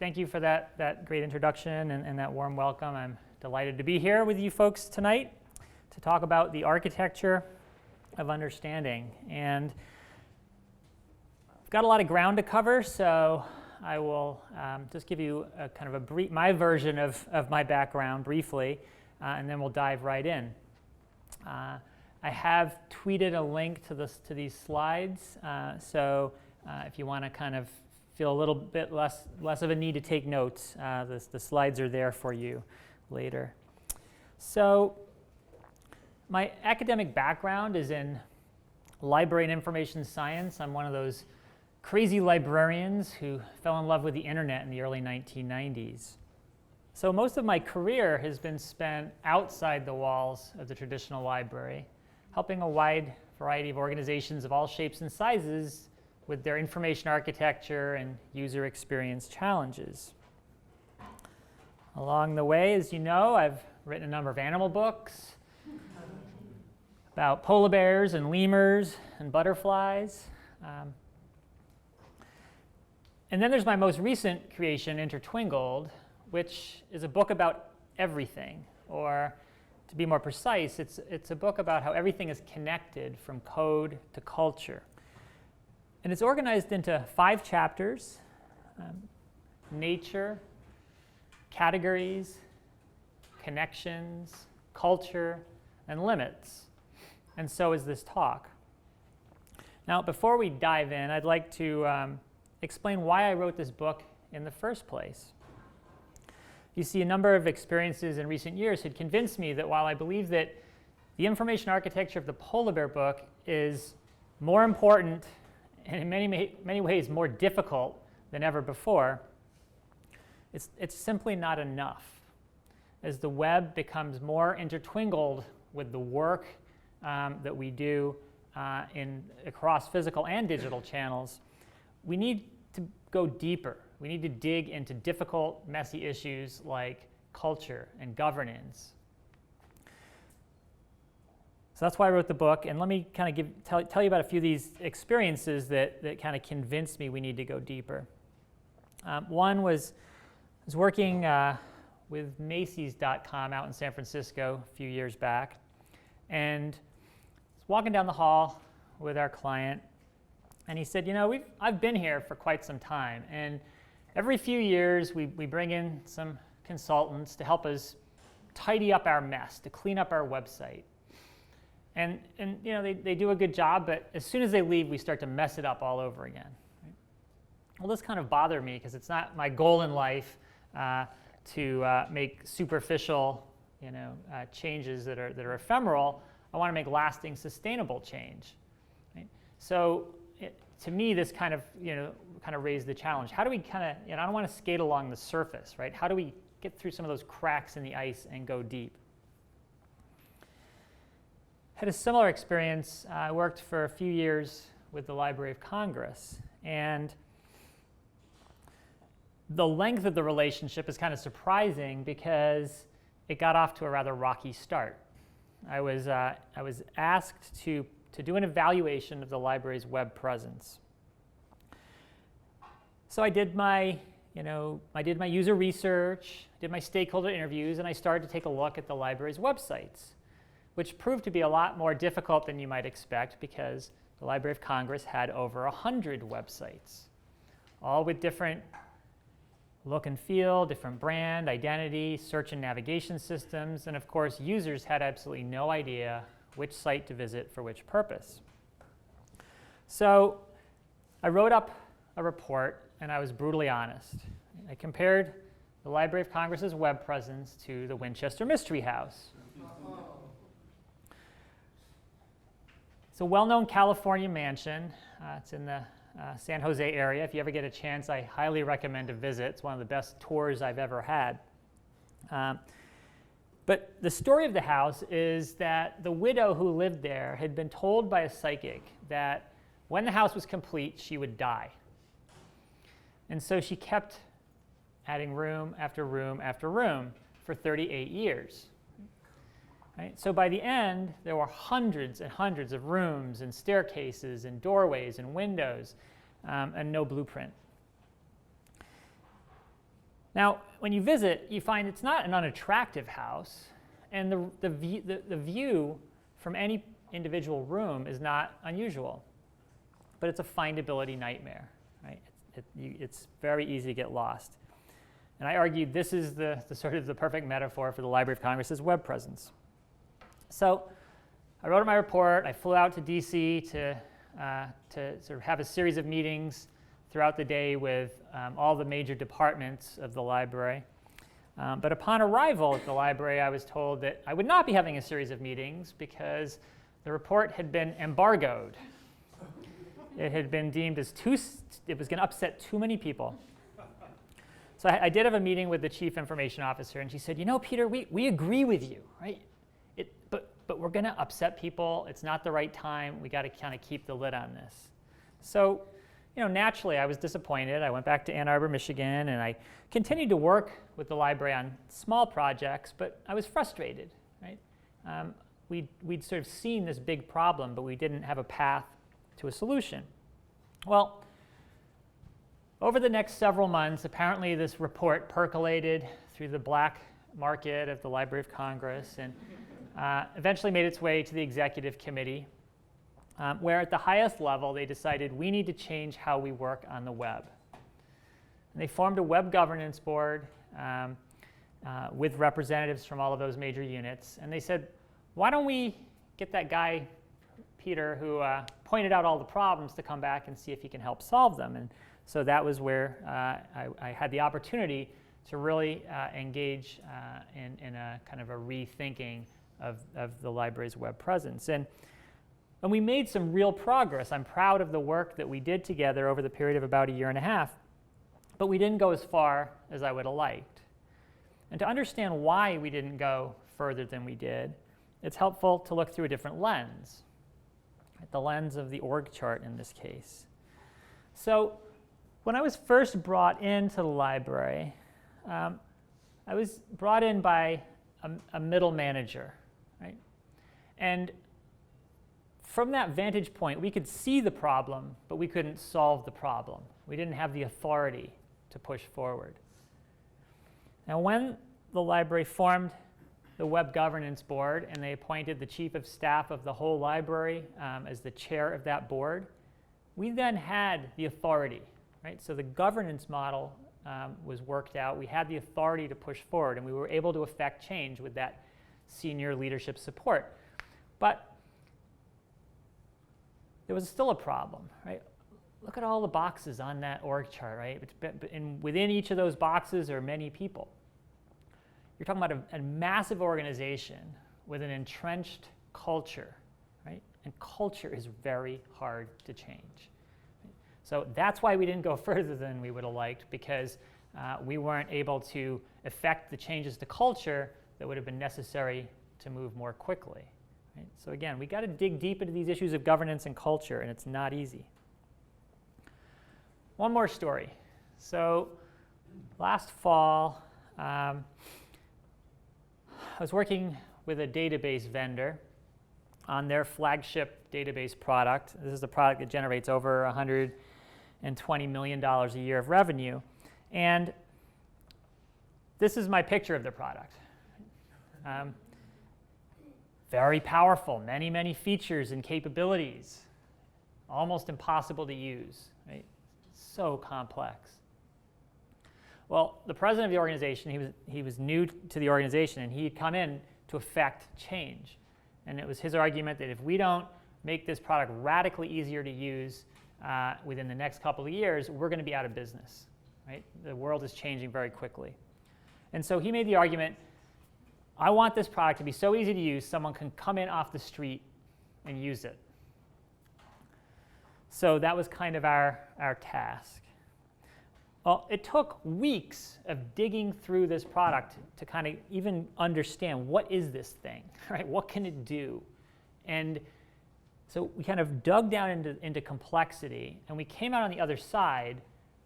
thank you for that great introduction and that warm welcome. I'm delighted to be here with you folks tonight to talk about the architecture of understanding. And I've got a lot of ground to cover, so I will just give you a kind of my version of my background briefly, and then we'll dive right in. I have tweeted a link to these slides, so if you want to kind of feel a little bit less of a need to take notes, the slides are there for you later. So my academic background is in library and information science. I'm one of those crazy librarians who fell in love with the internet in the early 1990s. So most of my career has been spent outside the walls of the traditional library, helping a wide variety of organizations of all shapes and sizes with their information architecture and user experience challenges. Along the way, as you know, I've written a number of animal books about polar bears and lemurs and butterflies. And then there's my most recent creation, Intertwingled, which is a book about everything, or to be more precise, it's a book about how everything is connected from code to culture. And it's organized into 5 chapters: nature, categories, connections, culture, and limits. And so is this talk. Now, before we dive in, I'd like to explain why I wrote this book in the first place. You see, a number of experiences in recent years had convinced me that while I believe that the information architecture of the polar bear book is more important and in many ways more difficult than ever before, it's simply not enough. As the web becomes more intertwingled with the work that we do across physical and digital channels, we need to go deeper. We need to dig into difficult, messy issues like culture and governance. So that's why I wrote the book, and let me kind of tell you about a few of these experiences that kind of convinced me we need to go deeper. One was I was working with Macy's.com out in San Francisco a few years back, and I was walking down the hall with our client, and he said, you know, I've been here for quite some time, and every few years we bring in some consultants to help us tidy up our mess, to clean up our website. And you know, they do a good job, but as soon as they leave, we start to mess it up all over again. Right? Well, this kind of bothered me because it's not my goal in life to make superficial, changes that are ephemeral. I want to make lasting, sustainable change. Right? So to me, this kind of raised the challenge. How do we I don't want to skate along the surface, right? How do we get through some of those cracks in the ice and go deep? Had a similar experience. I worked for a few years with the Library of Congress, and the length of the relationship is kind of surprising because it got off to a rather rocky start. I was asked to do an evaluation of the library's web presence. So I did my user research, did my stakeholder interviews, and I started to take a look at the library's websites, which proved to be a lot more difficult than you might expect because the Library of Congress had over 100 websites, all with different look and feel, different brand, identity, search and navigation systems, and of course, users had absolutely no idea which site to visit for which purpose. So I wrote up a report, and I was brutally honest. I compared the Library of Congress's web presence to the Winchester Mystery House. It's a well-known California mansion. It's in the San Jose area. If you ever get a chance, I highly recommend a visit. It's one of the best tours I've ever had. But the story of the house is that the widow who lived there had been told by a psychic that when the house was complete, she would die. And so she kept adding room after room after room for 38 years. Right? So by the end, there were hundreds and hundreds of rooms and staircases and doorways and windows and no blueprint. Now, when you visit, you find it's not an unattractive house, and the view from any individual room is not unusual, but it's a findability nightmare, right? It's very easy to get lost. And I argued this is the sort of the perfect metaphor for the Library of Congress's web presence. So I wrote my report. I flew out to DC to sort of have a series of meetings throughout the day with all the major departments of the library. But upon arrival at the library, I was told that I would not be having a series of meetings because the report had been embargoed. It had been deemed as it was going to upset too many people. So I did have a meeting with the chief information officer, and she said, you know, Peter, we agree with you, right? But we're going to upset people. It's not the right time. We got to kind of keep the lid on this. So, you know, naturally, I was disappointed. I went back to Ann Arbor, Michigan, and I continued to work with the library on small projects, but I was frustrated, right? We'd sort of seen this big problem, but we didn't have a path to a solution. Well, over the next several months, apparently this report percolated through the black market of the Library of Congress and eventually made its way to the executive committee, where at the highest level they decided we need to change how we work on the web. And they formed a web governance board with representatives from all of those major units. And they said, why don't we get that guy, Peter, who pointed out all the problems, to come back and see if he can help solve them. And so that was where I had the opportunity to really engage in a kind of a rethinking of the library's web presence. And we made some real progress. I'm proud of the work that we did together over the period of about a year and a half, but we didn't go as far as I would have liked. And to understand why we didn't go further than we did, it's helpful to look through a different lens, the lens of the org chart in this case. So when I was first brought into the library, I was brought in by a middle manager, right? And from that vantage point, we could see the problem, but we couldn't solve the problem. We didn't have the authority to push forward. Now, when the library formed the Web Governance Board and they appointed the chief of staff of the whole library as the chair of that board, we then had the authority, right? So the governance model was worked out. We had the authority to push forward, and we were able to effect change with that senior leadership support. But there was still a problem, right? Look at all the boxes on that org chart, right? And within each of those boxes are many people. You're talking about a massive organization with an entrenched culture, right? And culture is very hard to change. So that's why we didn't go further than we would have liked, because we weren't able to effect the changes to culture that would have been necessary to move more quickly. Right? So again, we got to dig deep into these issues of governance and culture, and it's not easy. One more story. So last fall, I was working with a database vendor on their flagship database product. This is a product that generates over $120 million a year of revenue. And this is my picture of the product. Very powerful, many, many features and capabilities, almost impossible to use, right? So complex. Well, the president of the organization, he was new to the organization, and he had come in to effect change. And it was his argument that if we don't make this product radically easier to use within the next couple of years, we're going to be out of business, right? The world is changing very quickly. And so he made the argument, I want this product to be so easy to use, someone can come in off the street and use it. So that was kind of our task. Well, it took weeks of digging through this product to kind of even understand, what is this thing, right? What can it do? And so we kind of dug down into complexity, and we came out on the other side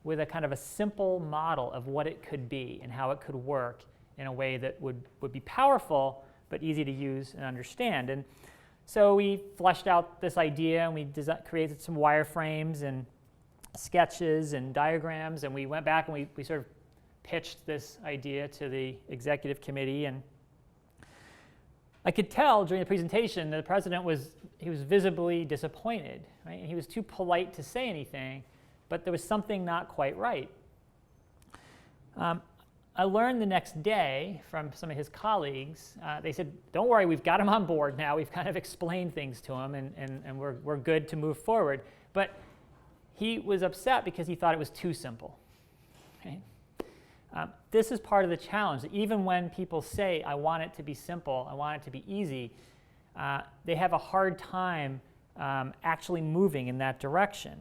with a kind of a simple model of what it could be and how it could work in a way that would be powerful but easy to use and understand. And so we fleshed out this idea, and we created some wireframes and sketches and diagrams, and we went back and we sort of pitched this idea to the executive committee, and I could tell during the presentation that the president was visibly disappointed, right? And he was too polite to say anything, but there was something not quite right. I learned the next day from some of his colleagues, they said, don't worry, we've got him on board now. We've kind of explained things to him, and we're good to move forward. But he was upset because he thought it was too simple. Okay? This is part of the challenge. Even when people say, I want it to be simple, I want it to be easy, they have a hard time actually moving in that direction.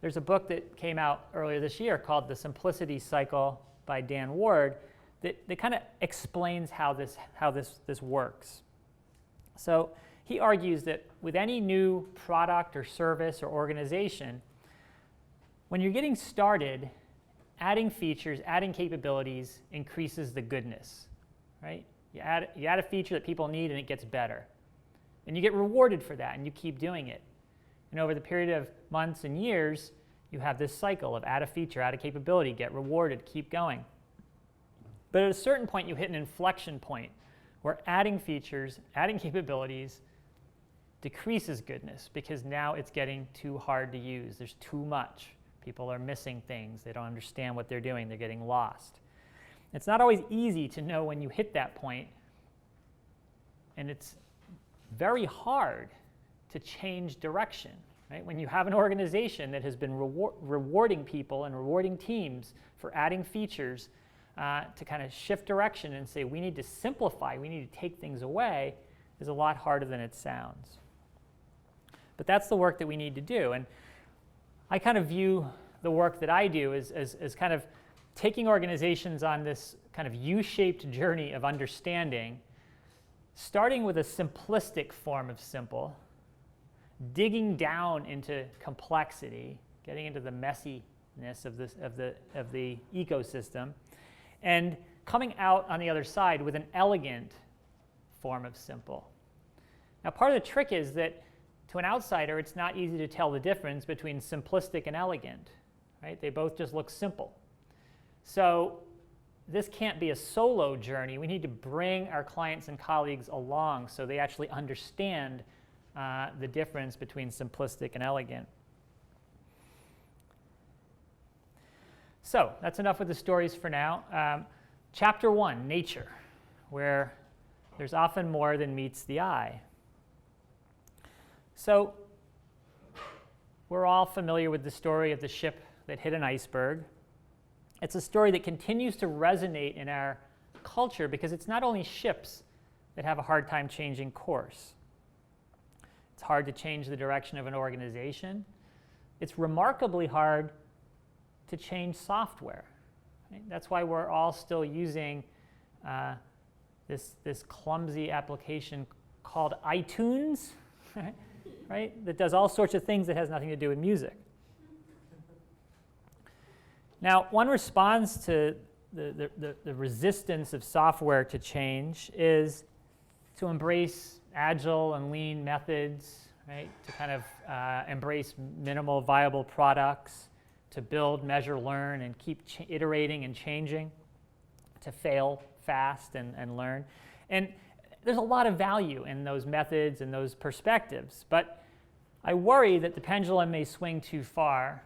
There's a book that came out earlier this year called The Simplicity Cycle by Dan Ward that kind of explains how this works. So he argues that with any new product or service or organization, when you're getting started, adding features, adding capabilities increases the goodness, right? You add a feature that people need and it gets better. And you get rewarded for that and you keep doing it. And over the period of months and years, you have this cycle of add a feature, add a capability, get rewarded, keep going. But at a certain point, you hit an inflection point where adding features, adding capabilities decreases goodness because now it's getting too hard to use. There's too much. People are missing things. They don't understand what they're doing. They're getting lost. It's not always easy to know when you hit that point, and it's very hard to change direction. Right? When you have an organization that has been rewarding people and rewarding teams for adding features to kind of shift direction and say we need to simplify, we need to take things away, is a lot harder than it sounds. But that's the work that we need to do. And I kind of view the work that I do as kind of taking organizations on this kind of U-shaped journey of understanding, starting with a simplistic form of simple, digging down into complexity, getting into the messiness of the ecosystem, and coming out on the other side with an elegant form of simple. Now, part of the trick is that to an outsider, it's not easy to tell the difference between simplistic and elegant. Right? They both just look simple. So this can't be a solo journey. We need to bring our clients and colleagues along so they actually understand the difference between simplistic and elegant. So that's enough with the stories for now. Chapter 1, nature, where there's often more than meets the eye. So we're all familiar with the story of the ship that hit an iceberg. It's a story that continues to resonate in our culture because it's not only ships that have a hard time changing course. It's hard to change the direction of an organization. It's remarkably hard to change software. Right? That's why we're all still using this clumsy application called iTunes, right? That does all sorts of things that has nothing to do with music. Now, one response to the resistance of software to change is to embrace agile and lean methods, right? To kind of embrace minimal viable products, to build, measure, learn, and keep iterating and changing, to fail fast and learn. And there's a lot of value in those methods and those perspectives, but I worry that the pendulum may swing too far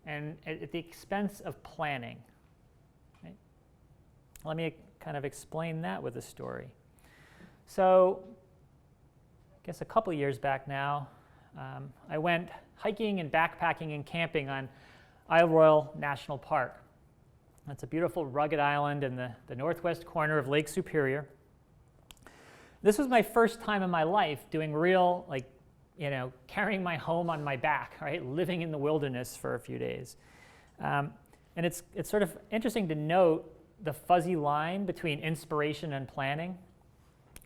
and at the expense of planning. Right? Let me kind of explain that with a story. So I guess a couple of years back now, I went hiking and backpacking and camping on Isle Royale National Park. That's a beautiful rugged island in the northwest corner of Lake Superior. This was my first time in my life doing real, carrying my home on my back, right? Living in the wilderness for a few days. And it's sort of interesting to note the fuzzy line between inspiration and planning.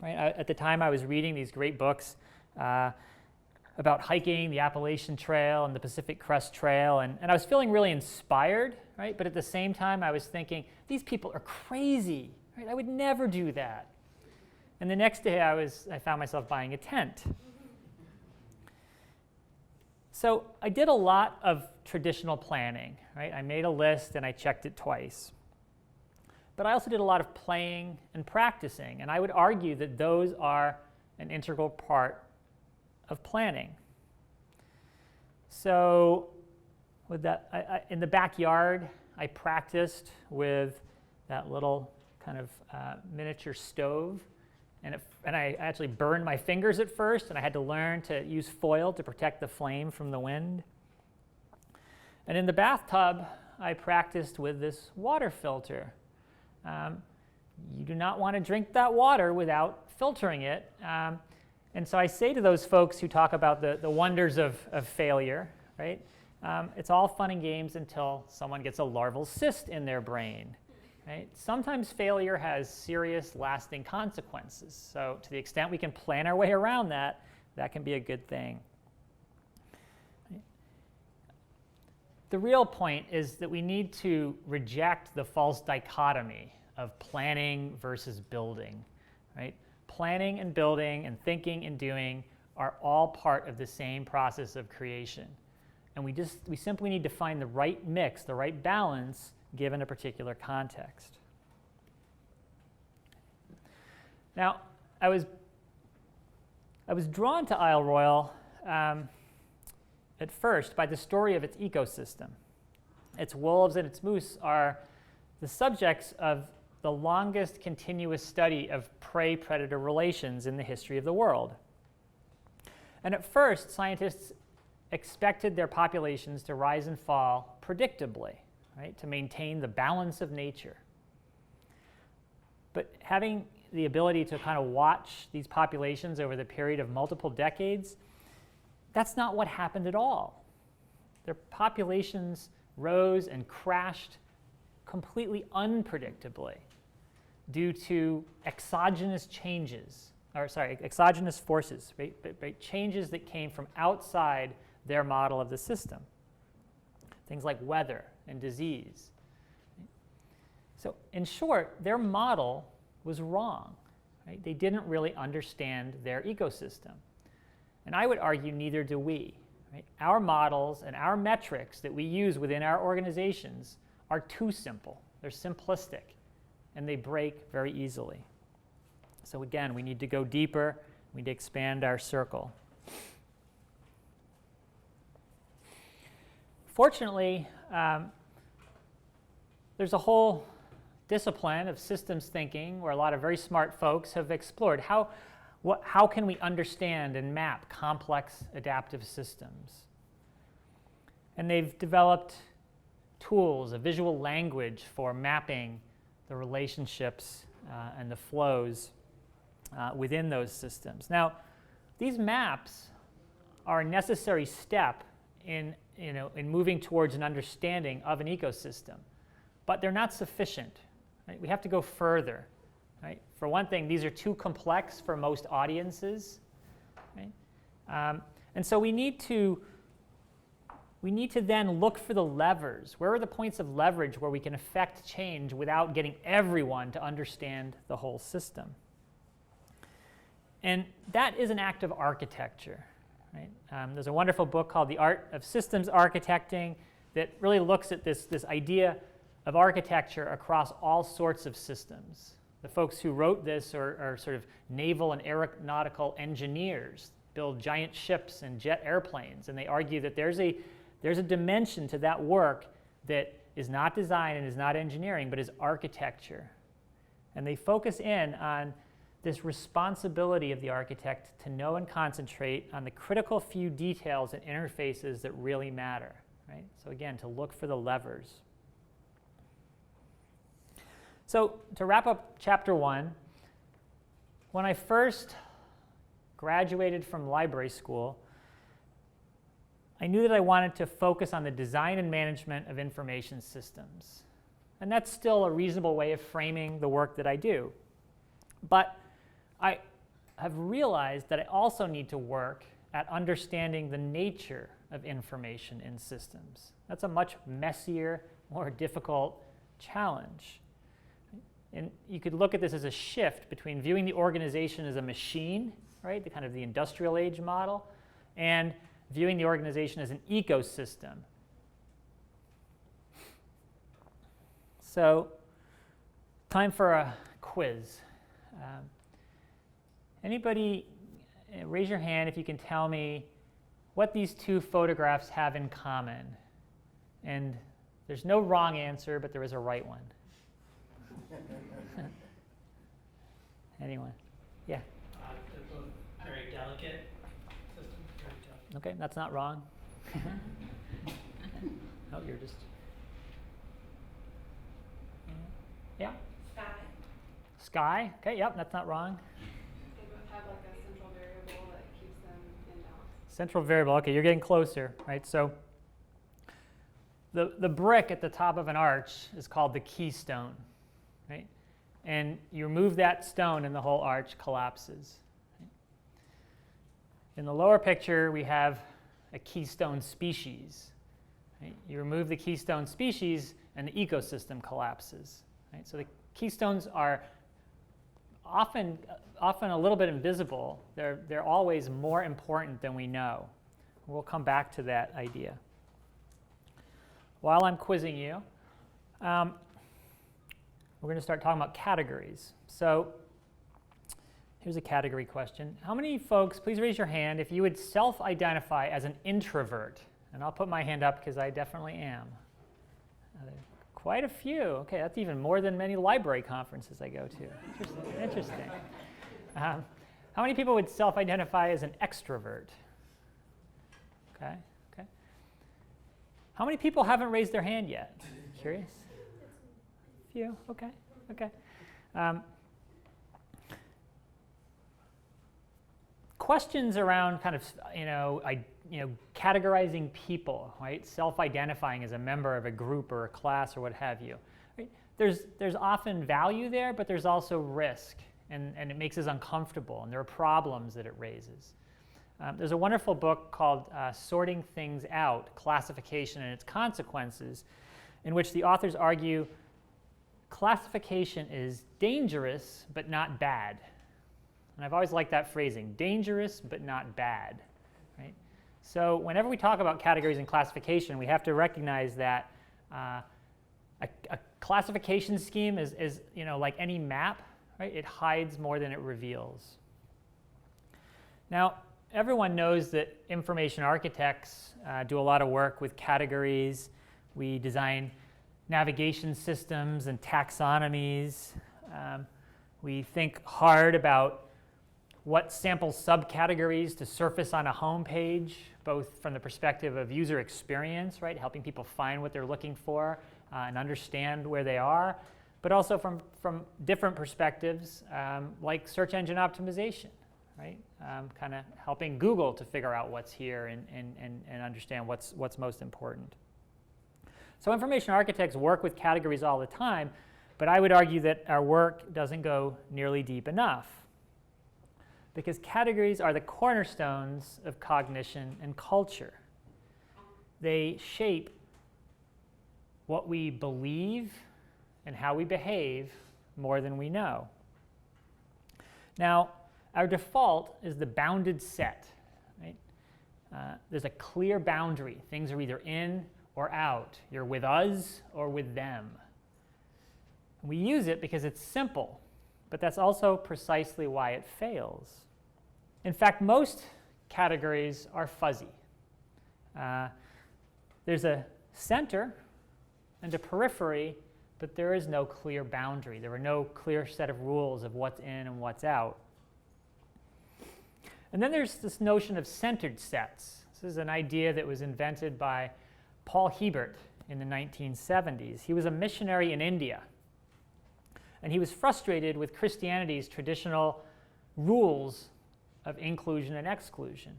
Right? At the time, I was reading these great books about hiking, the Appalachian Trail and the Pacific Crest Trail, and I was feeling really inspired, right? But at the same time, I was thinking, these people are crazy, right? I would never do that. And the next day, I found myself buying a tent. So I did a lot of traditional planning, right? I made a list and I checked it twice. but I also did a lot of playing and practicing, and I would argue that those are an integral part of planning. So with that, in the backyard, I practiced with that little kind of miniature stove, and I actually burned my fingers at first, and I had to learn to use foil to protect the flame from the wind. And in the bathtub, I practiced with this water filter. You do not want to drink that water without filtering it. And so I say to those folks who talk about the wonders of failure, right? It's all fun and games until someone gets a larval cyst in their brain, right? Sometimes failure has serious, lasting consequences. So to the extent we can plan our way around that, that can be a good thing. The real point is that we need to reject the false dichotomy of planning versus building, right? Planning and building and thinking and doing are all part of the same process of creation. And we simply need to find the right mix, the right balance, given a particular context. Now, I was drawn to Isle Royale at first by the story of its ecosystem. Its wolves and its moose are the subjects of the longest continuous study of prey-predator relations in the history of the world. And at first, scientists expected their populations to rise and fall predictably, right, to maintain the balance of nature. But having the ability to kind of watch these populations over the period of multiple decades, that's not what happened at all. Their populations rose and crashed completely unpredictably due to exogenous forces, right? Changes that came from outside their model of the system. Things like weather and disease. So in short, their model was wrong, right? They didn't really understand their ecosystem. And I would argue neither do we. Right? Our models and our metrics that we use within our organizations are too simple. They're simplistic, and they break very easily. So again, we need to go deeper. We need to expand our circle. Fortunately, there's a whole discipline of systems thinking where a lot of very smart folks have explored how can we understand and map complex adaptive systems? And they've developed tools, a visual language for mapping the relationships and the flows within those systems. Now, these maps are a necessary step in moving towards an understanding of an ecosystem, but they're not sufficient. Right? We have to go further. Right? For one thing, these are too complex for most audiences. Right? And so we need to then look for the levers. Where are the points of leverage where we can affect change without getting everyone to understand the whole system? And that is an act of architecture. Right? There's a wonderful book called The Art of Systems Architecting that really looks at this idea of architecture across all sorts of systems. The folks who wrote this are sort of naval and aeronautical engineers, build giant ships and jet airplanes, and they argue that there's a dimension to that work that is not design and is not engineering, but is architecture. And they focus in on this responsibility of the architect to know and concentrate on the critical few details and interfaces that really matter. Right? So again, to look for the levers. So to wrap up chapter 1, when I first graduated from library school, I knew that I wanted to focus on the design and management of information systems. And that's still a reasonable way of framing the work that I do. But I have realized that I also need to work at understanding the nature of information in systems. That's a much messier, more difficult challenge. And you could look at this as a shift between viewing the organization as a machine, right, the kind of the industrial age model, and viewing the organization as an ecosystem. So Time for a quiz. Anybody, raise your hand if you can tell me what these two photographs have in common. And there's no wrong answer, but there is a right one. Anyone? Yeah. They're both very delicate systems. Very delicate. Okay, that's not wrong. Oh, you're just. Yeah. Sky. Okay, yep, that's not wrong. They both have like a central variable that keeps them in balance. Central variable. Okay, you're getting closer, right? So the brick at the top of an arch is called the keystone, right? And you remove that stone and the whole arch collapses. Right? In the lower picture, we have a keystone species. Right? You remove the keystone species and the ecosystem collapses. Right? So the keystones are often a little bit invisible. They're always more important than we know. We'll come back to that idea. While I'm quizzing you, we're going to start talking about categories. So here's a category question. How many folks, please raise your hand if you would self-identify as an introvert? And I'll put my hand up because I definitely am. Quite a few. Okay, that's even more than many library conferences I go to. Interesting. How many people would self-identify as an extrovert? Okay. How many people haven't raised their hand yet? Curious? Few. Okay. Questions around kind of categorizing people, right? Self-identifying as a member of a group or a class or what have you. Right? There's often value there, but there's also risk, and it makes us uncomfortable, and there are problems that it raises. There's a wonderful book called Sorting Things Out, Classification and Its Consequences, in which the authors argue classification is dangerous but not bad. And I've always liked that phrasing, dangerous but not bad. Right? So whenever we talk about categories and classification, we have to recognize that a classification scheme is like any map, right? It hides more than it reveals. Now, everyone knows that information architects do a lot of work with categories. We design navigation systems and taxonomies. We think hard about what sample subcategories to surface on a home page, both from the perspective of user experience, right, helping people find what they're looking for and understand where they are, but also from different perspectives, like search engine optimization, right, kind of helping Google to figure out what's here and understand what's most important. So information architects work with categories all the time, but I would argue that our work doesn't go nearly deep enough, because categories are the cornerstones of cognition and culture. They shape what we believe and how we behave more than we know. Now, our default is the bounded set. Right? There's a clear boundary. Things are either in or out. You're with us or with them. We use it because it's simple, but that's also precisely why it fails. In fact, most categories are fuzzy. There's a center and a periphery, but there is no clear boundary. There are no clear set of rules of what's in and what's out. And then there's this notion of centered sets. This is an idea that was invented by Paul Hebert in the 1970s. He was a missionary in India, and he was frustrated with Christianity's traditional rules of inclusion and exclusion.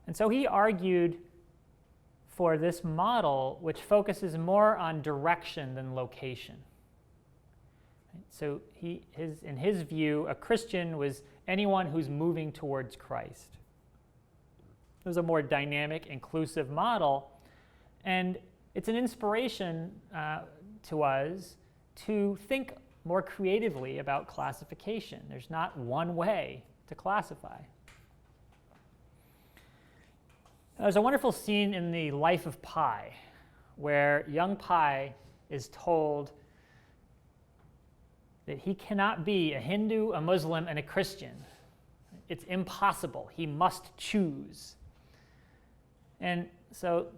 And so he argued for this model which focuses more on direction than location. So in his view, a Christian was anyone who's moving towards Christ. It was a more dynamic, inclusive model, and it's an inspiration to us to think more creatively about classification. There's not one way to classify. There's a wonderful scene in The Life of Pi where young Pi is told, that he cannot be a Hindu, a Muslim, and a Christian. It's impossible. He must choose. And so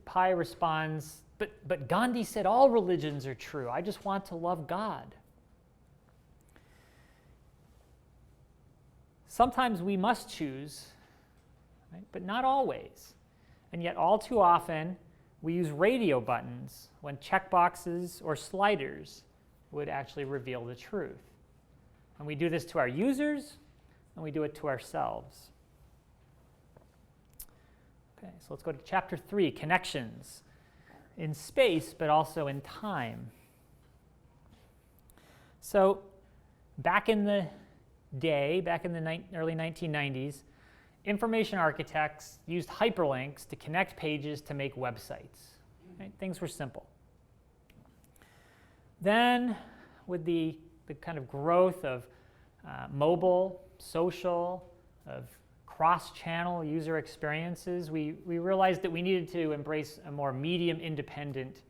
Pai responds, but Gandhi said all religions are true. I just want to love God. Sometimes we must choose, right? But not always. And yet all too often, we use radio buttons when checkboxes or sliders would actually reveal the truth. And we do this to our users, and we do it to ourselves. Okay, so let's go to chapter 3, connections in space, but also in time. So back in the day, back in the early 1990s, information architects used hyperlinks to connect pages to make websites. Right? Things were simple. Then, with the kind of growth of mobile, social, of cross-channel user experiences, we realized that we needed to embrace a more medium-independent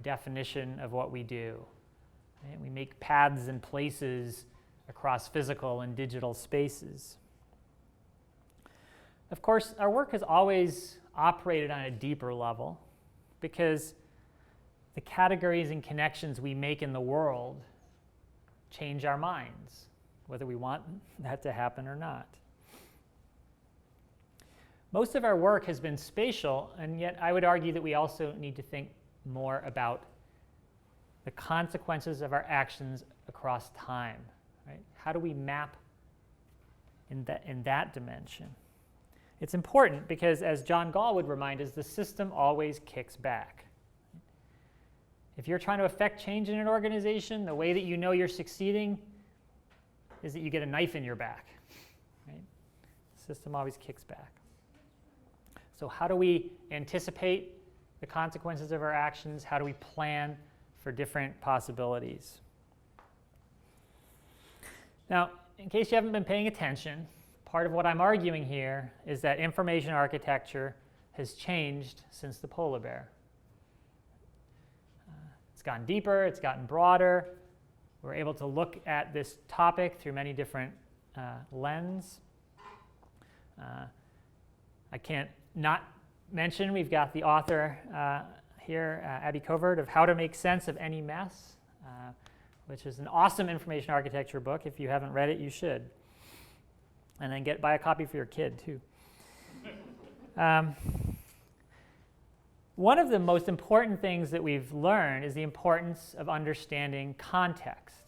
definition of what we do. Right? We make paths and places across physical and digital spaces. Of course, our work has always operated on a deeper level because the categories and connections we make in the world change our minds, whether we want that to happen or not. Most of our work has been spatial, and yet I would argue that we also need to think more about the consequences of our actions across time. Right? How do we map in that dimension? It's important because, as John Gall would remind us, the system always kicks back. If you're trying to affect change in an organization, the way that you know you're succeeding is that you get a knife in your back. Right? The system always kicks back. So how do we anticipate the consequences of our actions? How do we plan for different possibilities? Now, in case you haven't been paying attention, part of what I'm arguing here is that information architecture has changed since the polar bear. It's gotten deeper, it's gotten broader. We're able to look at this topic through many different lenses. I can't not mention we've got the author here, Abby Covert, of How to Make Sense of Any Mess, which is an awesome information architecture book. If you haven't read it, you should. And then buy a copy for your kid, too. One of the most important things that we've learned is the importance of understanding context.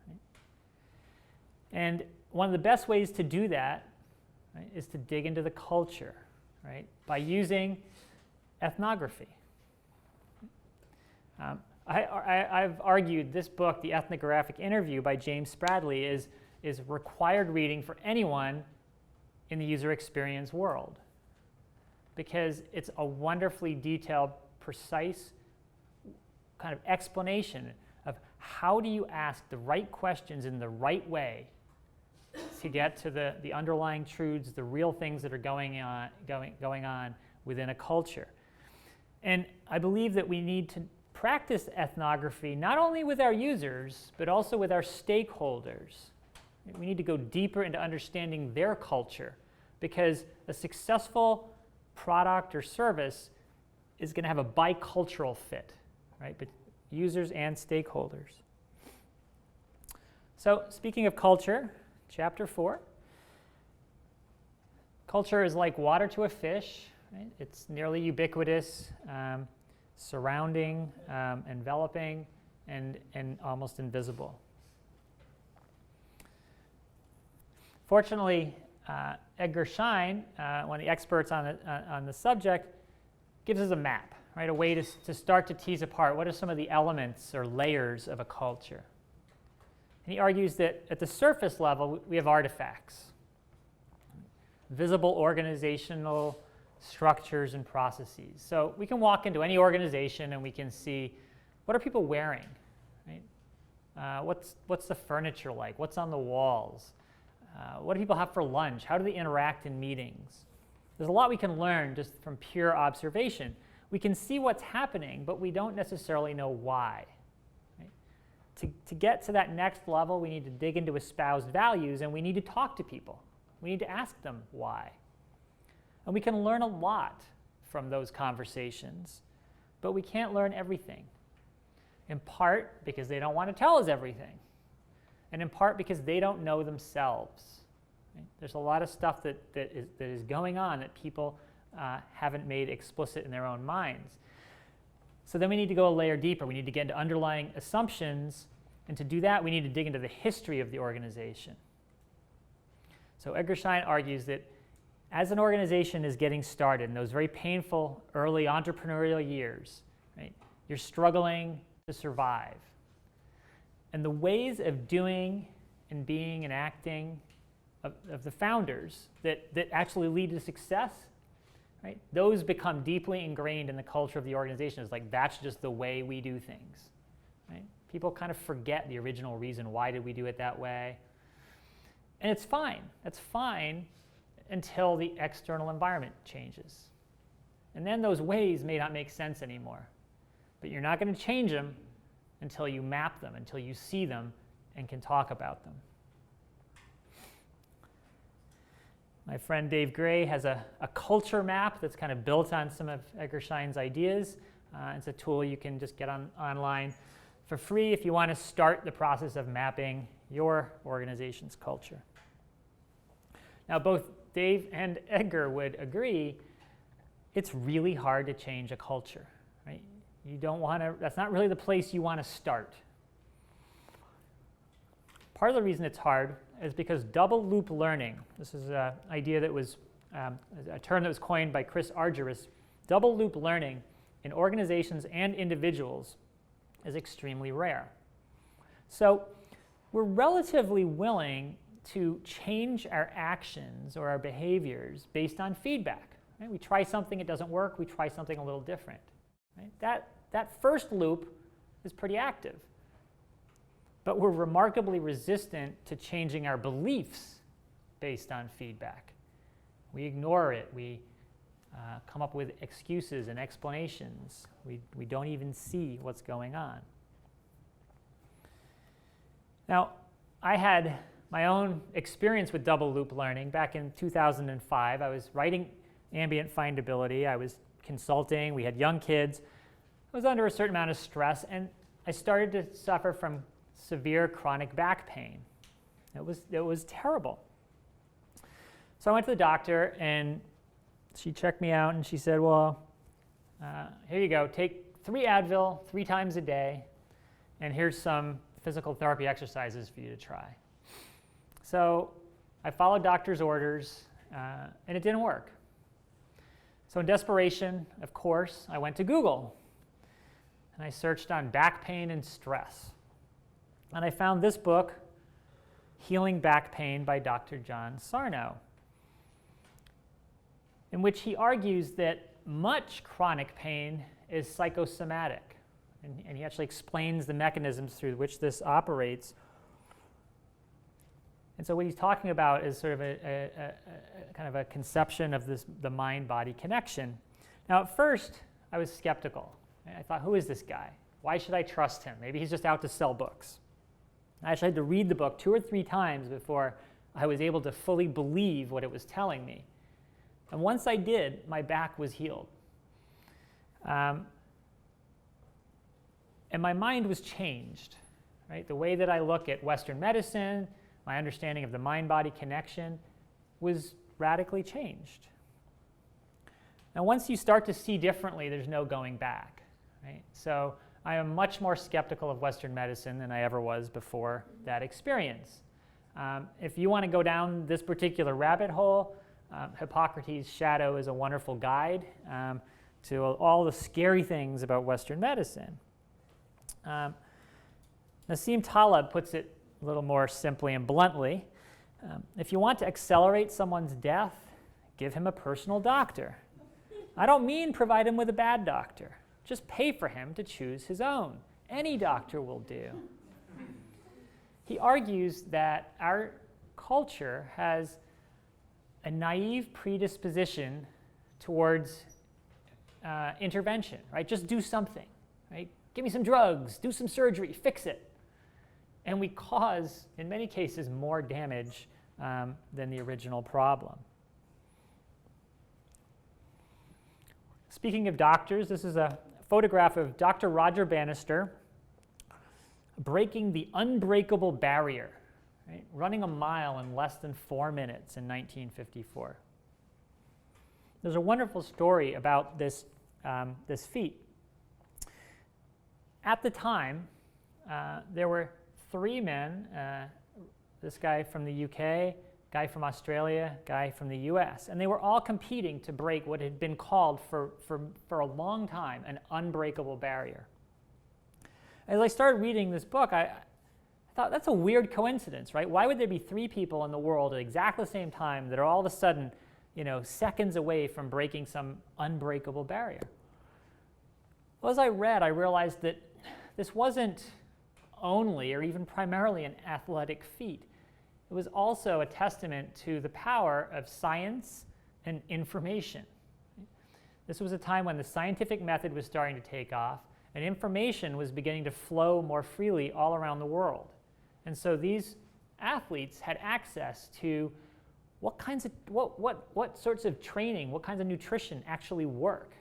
Right? And one of the best ways to do that, right, is to dig into the culture, right, by using ethnography. I've argued this book, The Ethnographic Interview by James Spradley, is required reading for anyone in the user experience world, because it's a wonderfully detailed, precise kind of explanation of how do you ask the right questions in the right way to get to the underlying truths, the real things that are going on within a culture. And I believe that we need to practice ethnography not only with our users, but also with our stakeholders. We need to go deeper into understanding their culture, because a successful product or service is going to have a bicultural fit, right? But users and stakeholders. So speaking of culture, chapter 4. Culture is like water to a fish, right? It's nearly ubiquitous, surrounding, enveloping, and almost invisible. Fortunately, Edgar Schein, one of the experts on the subject, gives us a map, right? A way to start to tease apart what are some of the elements or layers of a culture. And he argues that at the surface level, we have artifacts, visible organizational structures and processes. So we can walk into any organization and we can see, what are people wearing, right? What's the furniture like? What's on the walls? What do people have for lunch? How do they interact in meetings? There's a lot we can learn just from pure observation. We can see what's happening, but we don't necessarily know why. Right? To get to that next level, we need to dig into espoused values, and we need to talk to people. We need to ask them why. And we can learn a lot from those conversations, but we can't learn everything. In part because they don't want to tell us everything, and in part because they don't know themselves. Right? There's a lot of stuff that is going on that people haven't made explicit in their own minds. So then we need to go a layer deeper. We need to get into underlying assumptions, and to do that, we need to dig into the history of the organization. So Edgar Schein argues that as an organization is getting started in those very painful early entrepreneurial years, right, you're struggling to survive. And the ways of doing and being and acting of the founders that actually lead to success, right, those become deeply ingrained in the culture of the organization. It's like, that's just the way we do things. Right? People kind of forget the original reason, why did we do it that way? And it's fine. That's fine until the external environment changes. And then those ways may not make sense anymore. But you're not going to change them until you map them, until you see them and can talk about them. My friend Dave Gray has a culture map that's kind of built on some of Edgar Schein's ideas. It's a tool you can just get online for free if you want to start the process of mapping your organization's culture. Now, both Dave and Edgar would agree it's really hard to change a culture, right? You don't want to, that's not really the place you want to start. Part of the reason it's hard is because double loop learning, this is an idea that was, a term that was coined by Chris Argyris, double loop learning in organizations and individuals is extremely rare. So we're relatively willing to change our actions or our behaviors based on feedback. Right? We try something, it doesn't work, we try something a little different. Right? That first loop is pretty active. But we're remarkably resistant to changing our beliefs based on feedback. We ignore it. We come up with excuses and explanations. We don't even see what's going on. Now, I had my own experience with double loop learning. Back in 2005, I was writing Ambient Findability. I was consulting. We had young kids. I was under a certain amount of stress, and I started to suffer from severe chronic back pain. It was terrible. So I went to the doctor, and she checked me out, and she said, well, here you go. Take 3 Advil 3 times a day, and here's some physical therapy exercises for you to try. So I followed doctor's orders, and it didn't work. So in desperation, of course, I went to Google, and I searched on back pain and stress. And I found this book, Healing Back Pain by Dr. John Sarno, in which he argues that much chronic pain is psychosomatic. And he actually explains the mechanisms through which this operates. And so what he's talking about is sort of a kind of a conception of the mind-body connection. Now, at first, I was skeptical. I thought, who is this guy? Why should I trust him? Maybe he's just out to sell books. I actually had to read the book 2 or 3 times before I was able to fully believe what it was telling me. And once I did, my back was healed. And my mind was changed. Right? The way that I look at Western medicine, my understanding of the mind-body connection was radically changed. Now, once you start to see differently, there's no going back. Right? So I am much more skeptical of Western medicine than I ever was before that experience. If you want to go down this particular rabbit hole, Hippocrates' Shadow is a wonderful guide to all the scary things about Western medicine. Nassim Taleb puts it a little more simply and bluntly. If you want to accelerate someone's death, give him a personal doctor. I don't mean provide him with a bad doctor. Just pay for him to choose his own. Any doctor will do. He argues that our culture has a naive predisposition towards intervention, right? Just do something, right? Give me some drugs, do some surgery, fix it. and we cause, in many cases, more damage than the original problem. Speaking of doctors, this is a photograph of Dr. Roger Bannister breaking the unbreakable barrier, right? Running a mile in less than 4 minutes in 1954. There's a wonderful story about this feat. At the time, there were 3 men, this guy from the UK, guy from Australia, guy from the US, and they were all competing to break what had been called for a long time an unbreakable barrier. As I started reading this book, I thought that's a weird coincidence, right? Why would there be 3 people in the world at exactly the same time that are all of a sudden, seconds away from breaking some unbreakable barrier? Well, as I read, I realized that this wasn't only or even primarily an athletic feat. It was also a testament to the power of science and information. This was a time when the scientific method was starting to take off, and information was beginning to flow more freely all around the world. And so these athletes had access to what sorts of training, what kinds of nutrition actually work.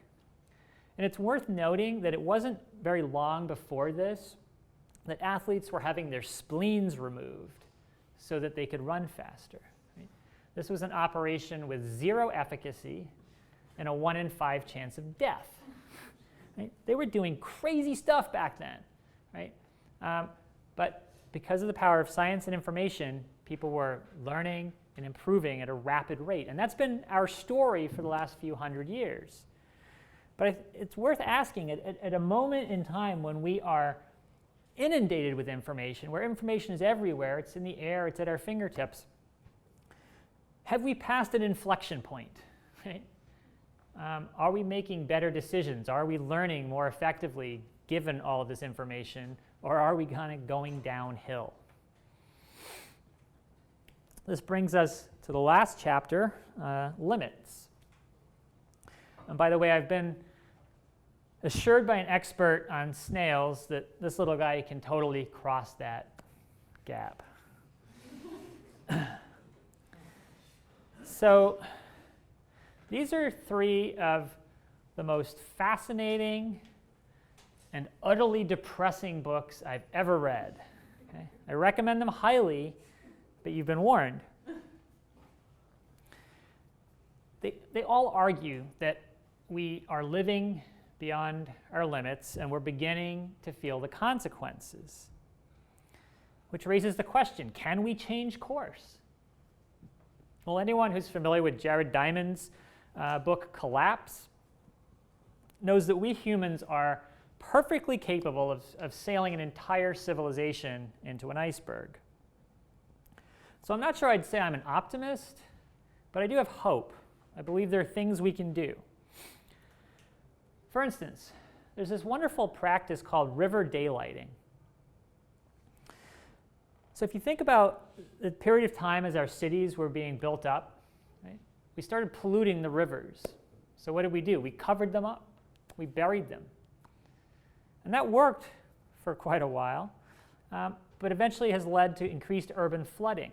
And it's worth noting that it wasn't very long before this that athletes were having their spleens removed so that they could run faster. Right? This was an operation with 0 efficacy and a 1 in 5 chance of death. Right? They were doing crazy stuff back then. Right? But because of the power of science and information, people were learning and improving at a rapid rate. And that's been our story for the last few hundred years. But it's worth asking, at a moment in time when we are inundated with information, where information is everywhere, it's in the air, it's at our fingertips, have we passed an inflection point? Right? Are we making better decisions? Are we learning more effectively given all of this information, or are we kind of going downhill? This brings us to the last chapter, limits. And by the way, I've been assured by an expert on snails that this little guy can totally cross that gap. So these are 3 of the most fascinating and utterly depressing books I've ever read. Okay? I recommend them highly, but you've been warned. They all argue that we are living beyond our limits and we're beginning to feel the consequences, which raises the question, can we change course? Well, anyone who's familiar with Jared Diamond's book Collapse knows that we humans are perfectly capable of sailing an entire civilization into an iceberg. So I'm not sure I'd say I'm an optimist, but I do have hope. I believe there are things we can do. For instance, there's this wonderful practice called river daylighting. So if you think about the period of time as our cities were being built up, right, we started polluting the rivers. So what did we do? We covered them up. We buried them. And that worked for quite a while, but eventually has led to increased urban flooding.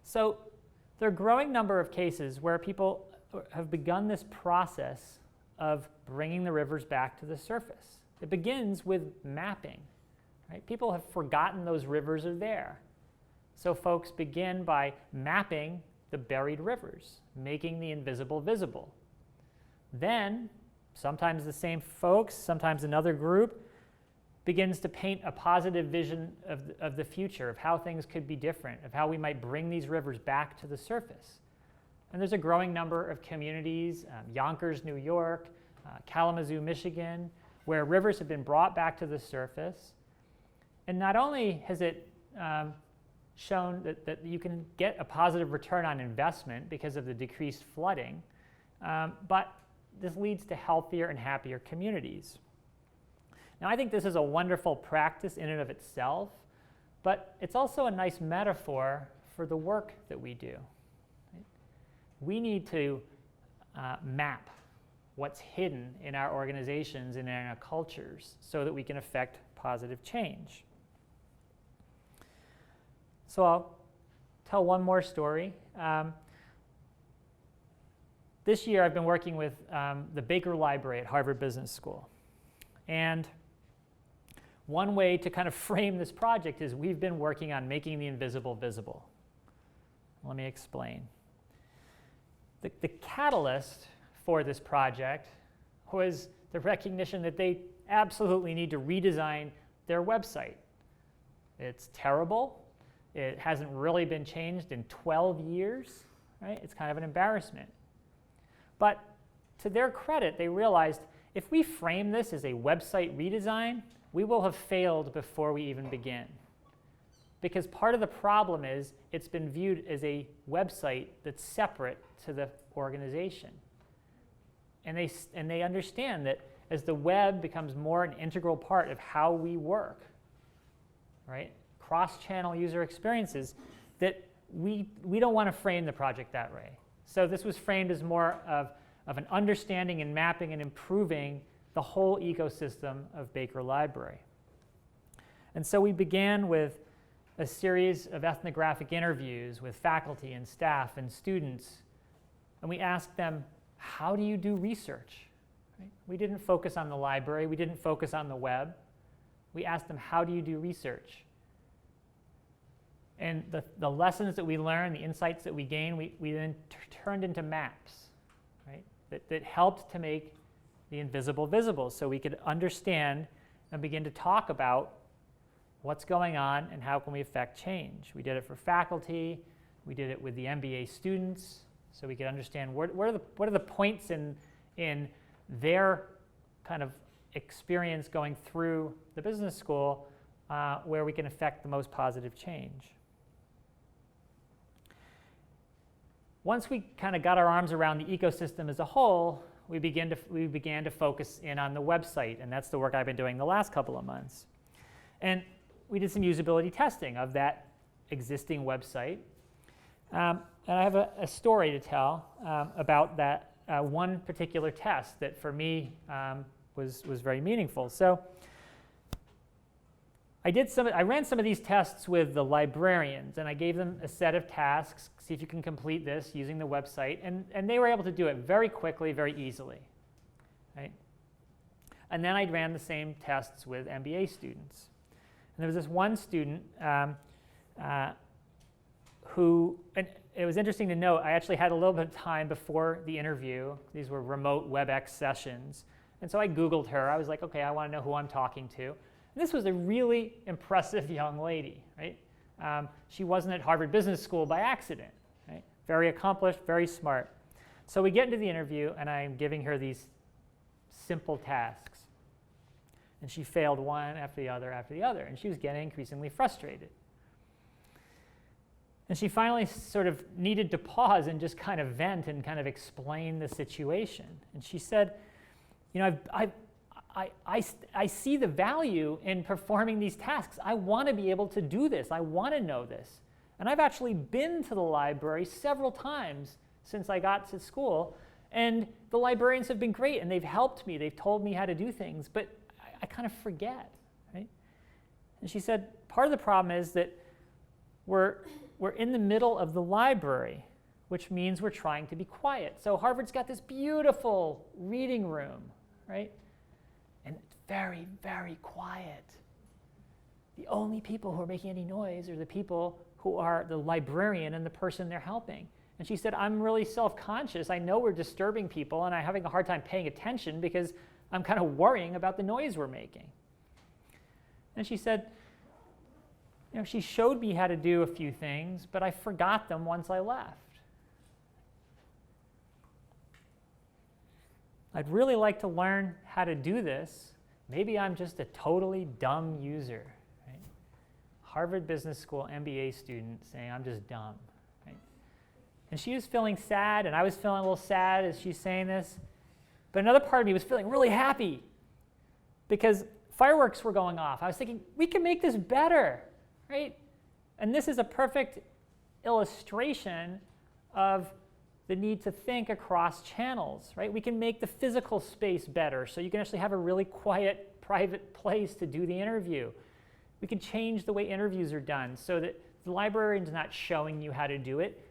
So there are a growing number of cases where people have begun this process of bringing the rivers back to the surface. It begins with mapping. Right? People have forgotten those rivers are there. So folks begin by mapping the buried rivers, making the invisible visible. Then, sometimes the same folks, sometimes another group, begins to paint a positive vision of the future, of how things could be different, of how we might bring these rivers back to the surface. And there's a growing number of communities, Yonkers, New York, Kalamazoo, Michigan, where rivers have been brought back to the surface. And not only has it shown that you can get a positive return on investment because of the decreased flooding, but this leads to healthier and happier communities. Now, I think this is a wonderful practice in and of itself, but it's also a nice metaphor for the work that we do. Right? We need to map what's hidden in our organizations and in our cultures so that we can affect positive change. So I'll tell one more story. This year I've been working with the Baker Library at Harvard Business School. And one way to kind of frame this project is we've been working on making the invisible visible. Let me explain. The catalyst for this project was the recognition that they absolutely need to redesign their website. It's terrible. It hasn't really been changed in 12 years, right? It's kind of an embarrassment. But to their credit, they realized if we frame this as a website redesign, we will have failed before we even begin. Because part of the problem is it's been viewed as a website that's separate to the organization. And they understand that as the web becomes more an integral part of how we work, right? Cross-channel user experiences, that we don't want to frame the project that way. So this was framed as more of an understanding and mapping and improving the whole ecosystem of Baker Library. And so we began with a series of ethnographic interviews with faculty and staff and students. And we asked them, how do you do research? Right? We didn't focus on the library. We didn't focus on the web. We asked them, how do you do research? And the lessons that we learned, the insights that we gained, we then turned into maps, right? That helped to make the invisible visible so we could understand and begin to talk about what's going on and how can we affect change. We did it for faculty. We did it with the MBA students so we could understand what are the points in their kind of experience going through the business school where we can affect the most positive change. Once we kind of got our arms around the ecosystem as a whole, we began to focus in on the website, and that's the work I've been doing the last couple of months. And we did some usability testing of that existing website. And I have a story to tell about that one particular test that for me was very meaningful. So I ran some of these tests with the librarians, and I gave them a set of tasks, see if you can complete this using the website, and they were able to do it very quickly, very easily. Right? And then I ran the same tests with MBA students. And there was this one student who, and it was interesting to note, I actually had a little bit of time before the interview. These were remote WebEx sessions. And so I Googled her. I was like, okay, I want to know who I'm talking to. And this was a really impressive young lady, right? She wasn't at Harvard Business School by accident, right? Very accomplished, very smart. So we get into the interview, and I'm giving her these simple tasks. And she failed one after the other, and she was getting increasingly frustrated. And she finally sort of needed to pause and just kind of vent and kind of explain the situation. And she said, you know, I see the value in performing these tasks. I want to be able to do this. I want to know this. And I've actually been to the library several times since I got to school. And the librarians have been great, and they've helped me. They've told me how to do things. But I kind of forget, right? And she said, part of the problem is that we're in the middle of the library, which means we're trying to be quiet. So Harvard's got this beautiful reading room, right? And it's very, very quiet. The only people who are making any noise are the people who are the librarian and the person they're helping. And she said, I'm really self-conscious. I know we're disturbing people, and I'm having a hard time paying attention because I'm kind of worrying about the noise we're making. And she said, you know, she showed me how to do a few things, but I forgot them once I left. I'd really like to learn how to do this. Maybe I'm just a totally dumb user. Right? Harvard Business School MBA student saying I'm just dumb. Right? And she was feeling sad, and I was feeling a little sad as she's saying this. But another part of me was feeling really happy because fireworks were going off. I was thinking, we can make this better, right? And this is a perfect illustration of the need to think across channels, right? We can make the physical space better so you can actually have a really quiet, private place to do the interview. We can change the way interviews are done so that the librarian's not showing you how to do it.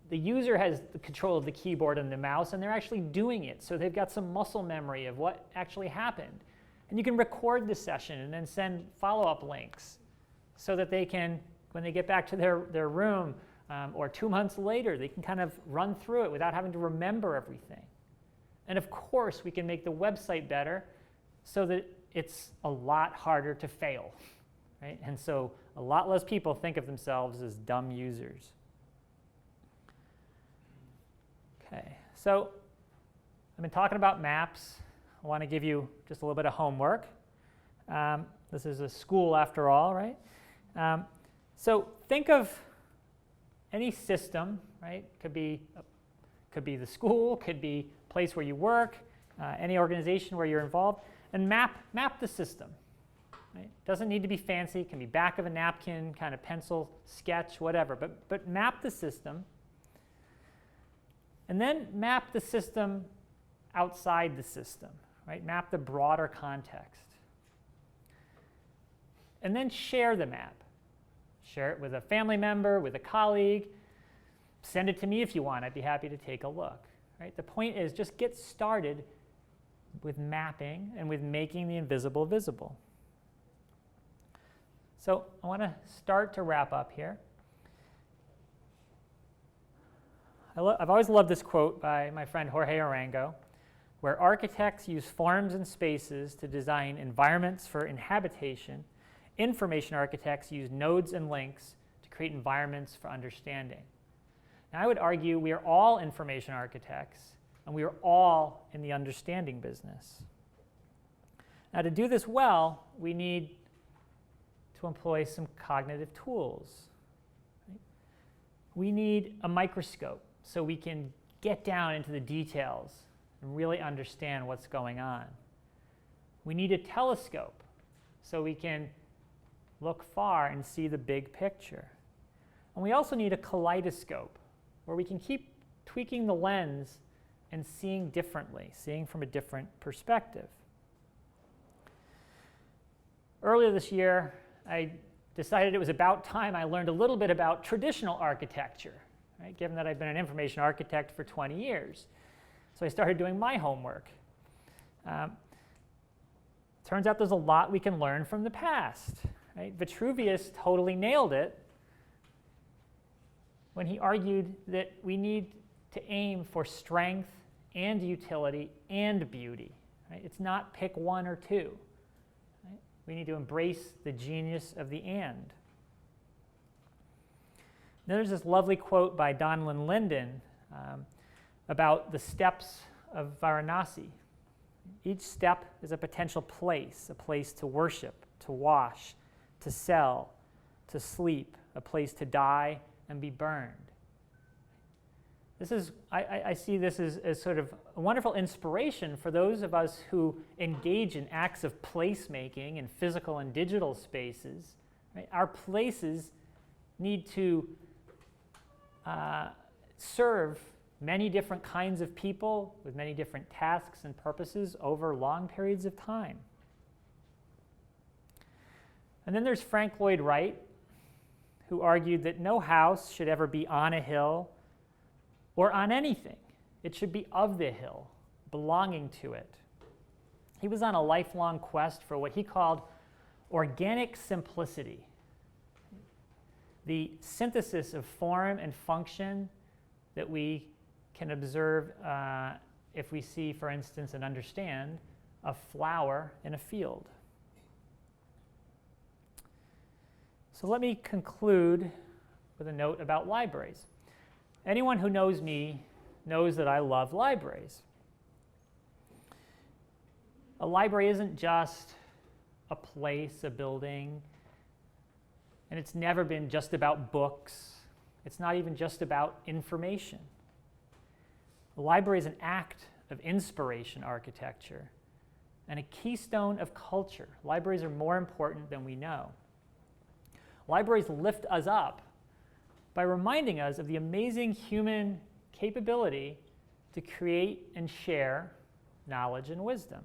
The user has the control of the keyboard and the mouse, and they're actually doing it. So they've got some muscle memory of what actually happened. And you can record the session and then send follow-up links so that they can, when they get back to their room or 2 months later, they can kind of run through it without having to remember everything. And of course, we can make the website better so that it's a lot harder to fail, right? And so a lot less people think of themselves as dumb users. Okay, so I've been talking about maps. I want to give you just a little bit of homework. This is a school after all, right? So think of any system, right? Could be the school, could be a place where you work, any organization where you're involved, and map the system. Right? Doesn't need to be fancy. It can be back of a napkin, kind of pencil, sketch, whatever. But map the system. And then map the system outside the system. Right? Map the broader context. And then share the map. Share it with a family member, with a colleague. Send it to me if you want. I'd be happy to take a look. Right? The point is just get started with mapping and with making the invisible visible. So I want to start to wrap up here. I've always loved this quote by my friend Jorge Arango, where architects use forms and spaces to design environments for inhabitation. Information architects use nodes and links to create environments for understanding. Now, I would argue we are all information architects, and we are all in the understanding business. Now, to do this well, we need to employ some cognitive tools. Right? We need a microscope so we can get down into the details and really understand what's going on. We need a telescope so we can look far and see the big picture. And we also need a kaleidoscope where we can keep tweaking the lens and seeing differently, seeing from a different perspective. Earlier this year, I decided it was about time I learned a little bit about traditional architecture, right? Given that I've been an information architect for 20 years. So I started doing my homework. Turns out there's a lot we can learn from the past. Right? Vitruvius totally nailed it when he argued that we need to aim for strength and utility and beauty. Right? It's not pick one or two. Right? We need to embrace the genius of the and. Then there's this lovely quote by Donlin Linden about the steps of Varanasi. Each step is a potential place, a place to worship, to wash, to sell, to sleep, a place to die and be burned. This is, I see this as sort of a wonderful inspiration for those of us who engage in acts of placemaking in physical and digital spaces. Right? Our places need to serve many different kinds of people with many different tasks and purposes over long periods of time. And then there's Frank Lloyd Wright, who argued that no house should ever be on a hill or on anything. It should be of the hill, belonging to it. He was on a lifelong quest for what he called organic simplicity, the synthesis of form and function that we can observe if we see, for instance, and understand a flower in a field. So let me conclude with a note about libraries. Anyone who knows me knows that I love libraries. A library isn't just a place, a building, and it's never been just about books. It's not even just about information. The library is an act of inspiration architecture and a keystone of culture. Libraries are more important than we know. Libraries lift us up by reminding us of the amazing human capability to create and share knowledge and wisdom.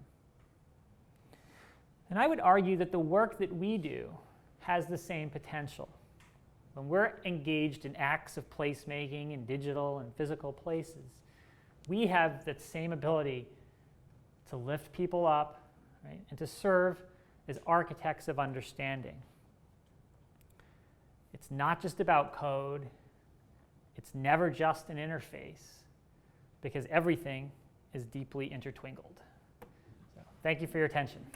And I would argue that the work that we do has the same potential. when we're engaged in acts of placemaking in digital and physical places, we have that same ability to lift people up, right, and to serve as architects of understanding. It's not just about code. It's never just an interface, because everything is deeply intertwingled. So, thank you for your attention.